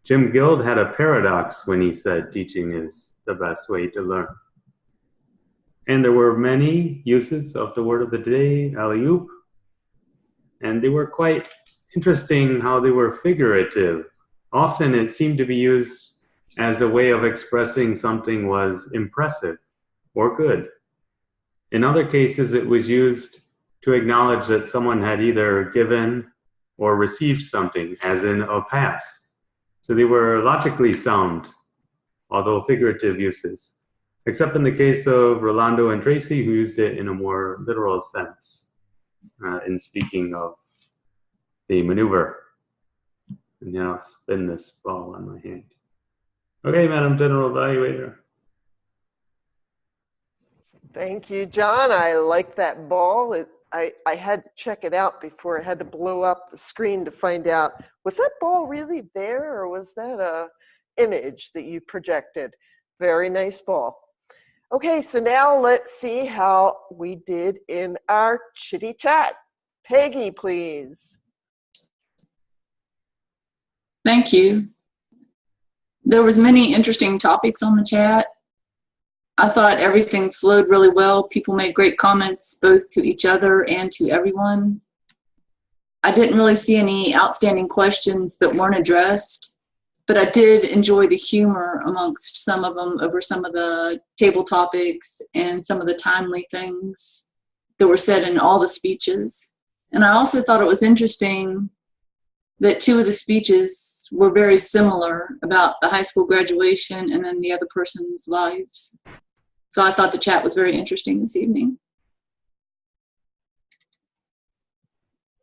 Jim Guild had a paradox when he said teaching is the best way to learn. And there were many uses of the word of the day, alley-oop, and they were quite interesting how they were figurative. Often it seemed to be used as a way of expressing something was impressive or good. In other cases, it was used to acknowledge that someone had either given or received something, as in a pass. So they were logically sound, although figurative uses, except in the case of Rolando and Tracy, who used it in a more literal sense in speaking of the maneuver. And now spin this ball on my hand. Okay, Madam General Evaluator. Thank you, John. I like that ball. I had to check it out before I had to blow up the screen to find out, was that ball really there or was that a image that you projected? Very nice ball. Okay, so now let's see how we did in our chitty chat. Peggy, please. Thank you. There was many interesting topics on the chat. I thought everything flowed really well. People made great comments both to each other and to everyone. I didn't really see any outstanding questions that weren't addressed, but I did enjoy the humor amongst some of them over some of the table topics and some of the timely things that were said in all the speeches. And I also thought it was interesting that two of the speeches were very similar about the high school graduation and then the other person's lives. So I thought the chat was very interesting this evening.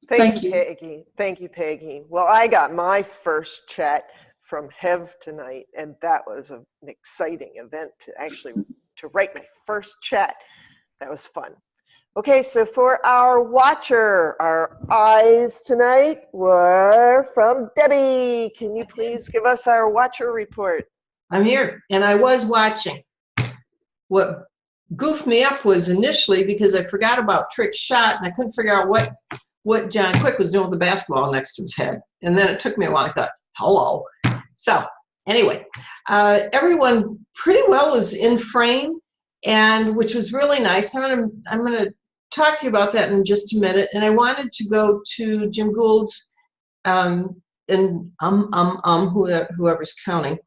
Thank you, Peggy. Thank you, Peggy. Well, I got my first chat from Hev tonight, and that was an exciting event to write my first chat. That was fun. Okay, so for our watcher, our eyes tonight were from Debbie. Can you please give us our watcher report? I'm here, and I was watching. What goofed me up was initially because I forgot about trick shot, and I couldn't figure out what John Quick was doing with the basketball next to his head. And then it took me a while. I thought, hello. So anyway, everyone pretty well was in frame, and which was really nice. I'm gonna talk to you about that in just a minute. And I wanted to go to Jim Gould's and whoever's counting,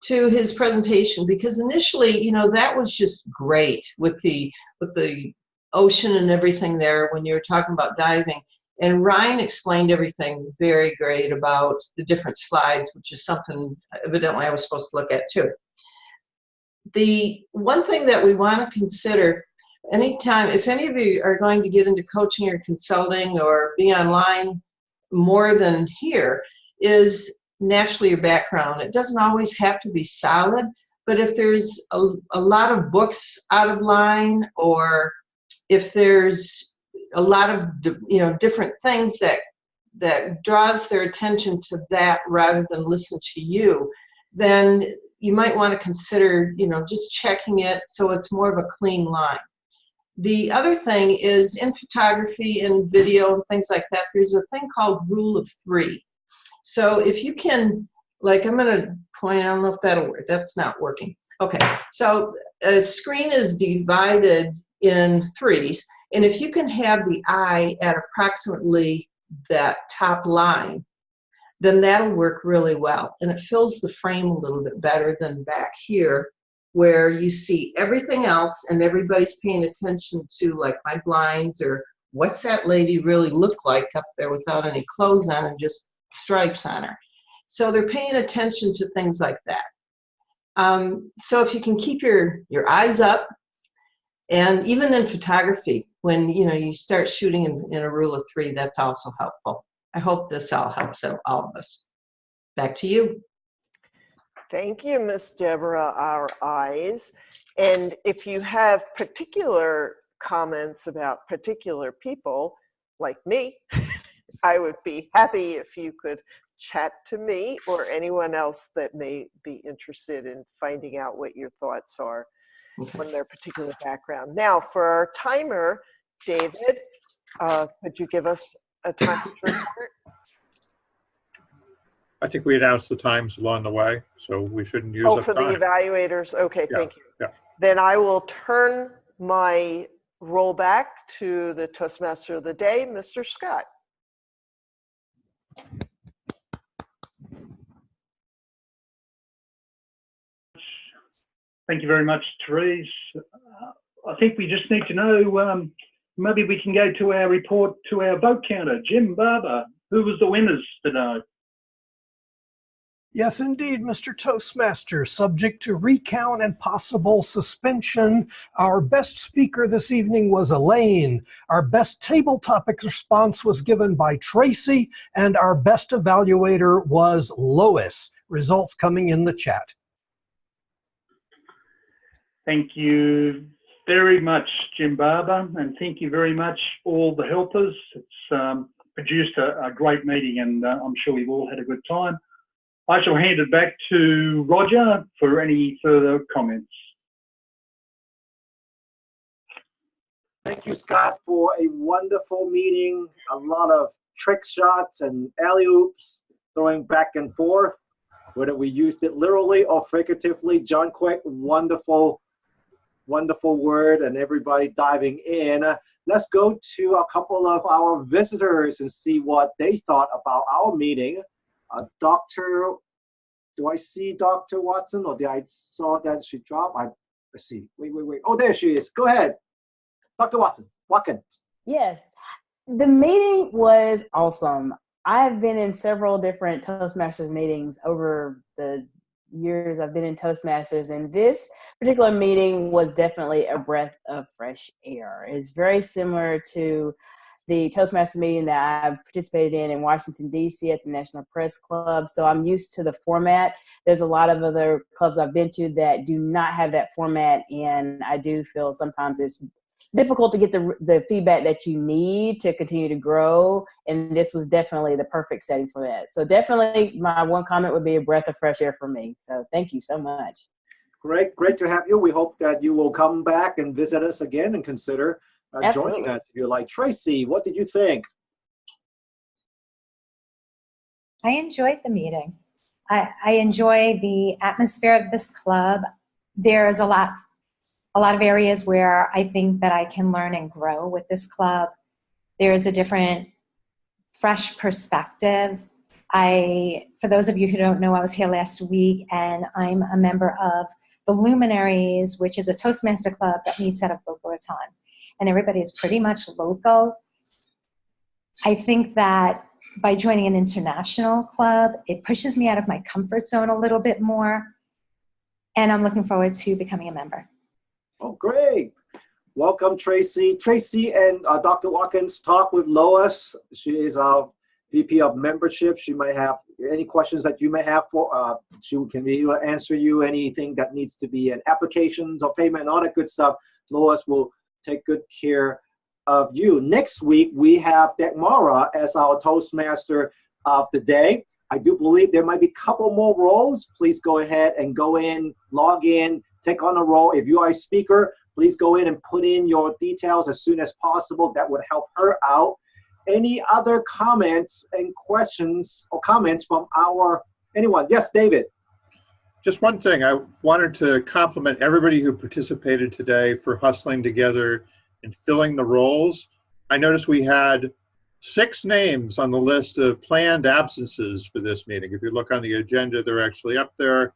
to his presentation, because initially, you know, that was just great with the ocean and everything there when you were talking about diving. And Ryan explained everything very great about the different slides, which is something evidently I was supposed to look at too. The one thing that we want to consider anytime, if any of you are going to get into coaching or consulting or be online more than here, is naturally your background. It doesn't always have to be solid, but if there's a lot of books out of line, or if there's a lot of different things that draws their attention to that rather than listen to you, then you might want to consider just checking it so it's more of a clean line. The other thing is, in photography and video and things like that, there's a thing called rule of 3. So if you can, like, I'm going to point, I don't know if that'll work. That's not working. Okay, so a screen is divided in 3s, and if you can have the eye at approximately that top line, then that'll work really well. And it fills the frame a little bit better than back here, where you see everything else and everybody's paying attention to, like, my blinds, or what's that lady really look like up there without any clothes on and just stripes on her. So they're paying attention to things like that. So if you can keep your eyes up, and even in photography, when you start shooting in a rule of 3, that's also helpful. I hope this all helps out all of us. Back to you. Thank you, Miss Deborah, our eyes. And if you have particular comments about particular people, like me, I would be happy if you could chat to me or anyone else that may be interested in finding out what your thoughts are on their particular background. Now, for our timer, David, could you give us a time report? I think we announced the times along the way, so we shouldn't use up for time. the evaluators. Okay, Yeah, thank you. yeah. Then I will turn my roll back to the Toastmaster of the day, Mr. Scott. Thank you very much, Therese. I think we just need to know, maybe we can go to our report to our vote counter, Jim Barber. Who was the winners today? Yes, indeed, Mr. Toastmaster. Subject to recount and possible suspension, our best speaker this evening was Elaine. Our best table topic response was given by Tracy, and our best evaluator was Lois. Results coming in the chat. Thank you very much, Jim Barber, and thank you very much, all the helpers. It's produced a great meeting, and I'm sure we've all had a good time. I shall hand it back to Roger for any further comments. Thank you, Scott, for a wonderful meeting. A lot of trick shots and alley-oops throwing back and forth, whether we used it literally or figuratively. John Quick, wonderful word, and everybody diving in. Let's go to a couple of our visitors and see what they thought about our meeting. Doctor, do I see Dr. Watson, or did I saw that she dropped? Let's see. Wait. Oh, there she is. Go ahead, Dr. Watson. Watkins. Yes, the meeting was awesome. I have been in several different Toastmasters meetings over the years I've been in Toastmasters, and this particular meeting was definitely a breath of fresh air. It's very similar to the Toastmasters meeting that I participated in Washington, D.C. at the National Press Club. So I'm used to the format. There's a lot of other clubs I've been to that do not have that format, and I do feel sometimes it's difficult to get the feedback that you need to continue to grow, and this was definitely the perfect setting for that. So definitely my one comment would be a breath of fresh air for me. So thank you so much. Great to have you. We hope that you will come back and visit us again and consider joining us if you like. Tracy, what did you think? I enjoyed the meeting. I enjoy the atmosphere of this club. There's a lot of areas where I think that I can learn and grow with this club. There's a different, fresh perspective. For those of you who don't know, I was here last week, and I'm a member of the Luminaries, which is a Toastmaster club that meets out of Boca Raton. And everybody is pretty much local. I think that by joining an international club, it pushes me out of my comfort zone a little bit more. And I'm looking forward to becoming a member. Oh, great. Welcome, Tracy. Tracy and Dr. Watkins talked with Lois. She is our VP of membership. She might have any questions that you may have for, she can be able to answer you anything that needs to be in applications or payment and all that good stuff. Lois will take good care of you. Next week, we have Dagmara as our Toastmaster of the day. I do believe there might be a couple more roles. Please go ahead and go in, log in, take on a role. If you are a speaker, please go in and put in your details as soon as possible. That would help her out. Any other comments and questions or comments from anyone? Yes, David. Just one thing. I wanted to compliment everybody who participated today for hustling together and filling the roles. I noticed we had 6 names on the list of planned absences for this meeting. If you look on the agenda, they're actually up there.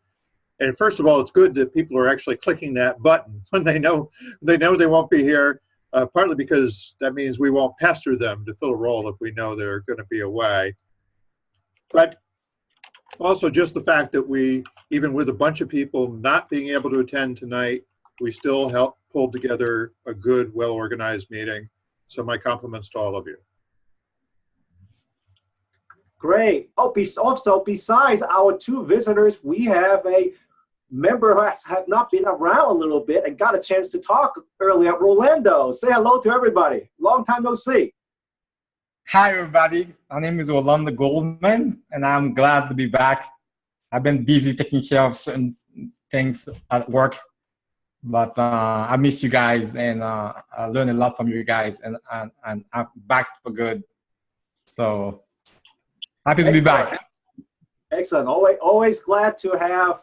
And first of all, it's good that people are actually clicking that button when they know they won't be here, partly because that means we won't pester them to fill a role if we know they're going to be away. But also just the fact that we, even with a bunch of people not being able to attend tonight, we still pulled together a good, well-organized meeting. So my compliments to all of you. Great. Oh, also, besides our 2 visitors, we have a member who has not been around a little bit and got a chance to talk earlier. Rolando, say hello to everybody. Long time no see. Hi, everybody. My name is Rolando Goldman, and I'm glad to be back. I've been busy taking care of certain things at work, but I miss you guys, and I learned a lot from you guys, and I'm back for good. So happy to be back. Excellent. Always glad to have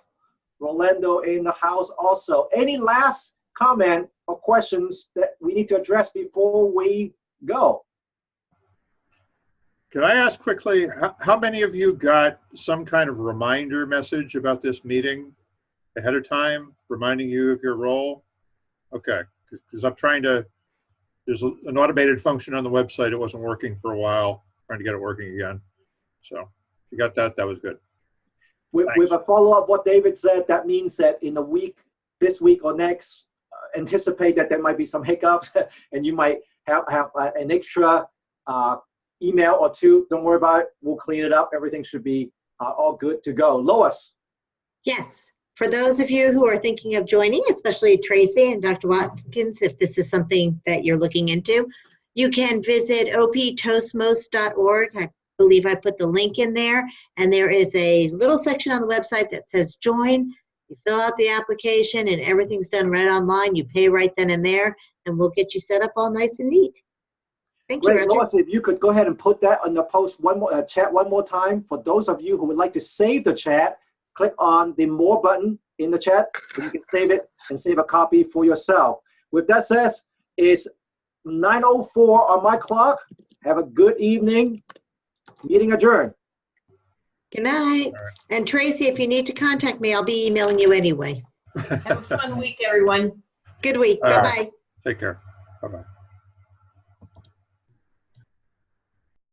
Rolando in the house also. Any last comment or questions that we need to address before we go? Can I ask quickly, how many of you got some kind of reminder message about this meeting ahead of time, reminding you of your role? Okay, because I'm trying to, there's an automated function on the website. It wasn't working for a while, trying to get it working again. So if you got that, that was good. With a follow-up what David said, that means that in a week, this week or next, anticipate that there might be some hiccups and you might have an extra email or 2. Don't worry about it. We'll clean it up. Everything should be all good to go. Lois. Yes. For those of you who are thinking of joining, especially Tracy and Dr. Watkins, if this is something that you're looking into, you can visit optoastmost.org. I believe I put the link in there, and there is a little section on the website that says join. You fill out the application and everything's done right online. You pay right then and there, and we'll get you set up all nice and neat. Thank you, Roger. Lois, if you could go ahead and put that on the post chat one more time. For those of you who would like to save the chat, click on the more button in the chat so you can save it and save a copy for yourself. With that said, it's 9:04 on my clock. Have a good evening. Meeting adjourned. Good night. Right. And Tracy, if you need to contact me, I'll be emailing you anyway. Have a fun week, everyone. Good week. Bye-bye. Take care. Bye-bye.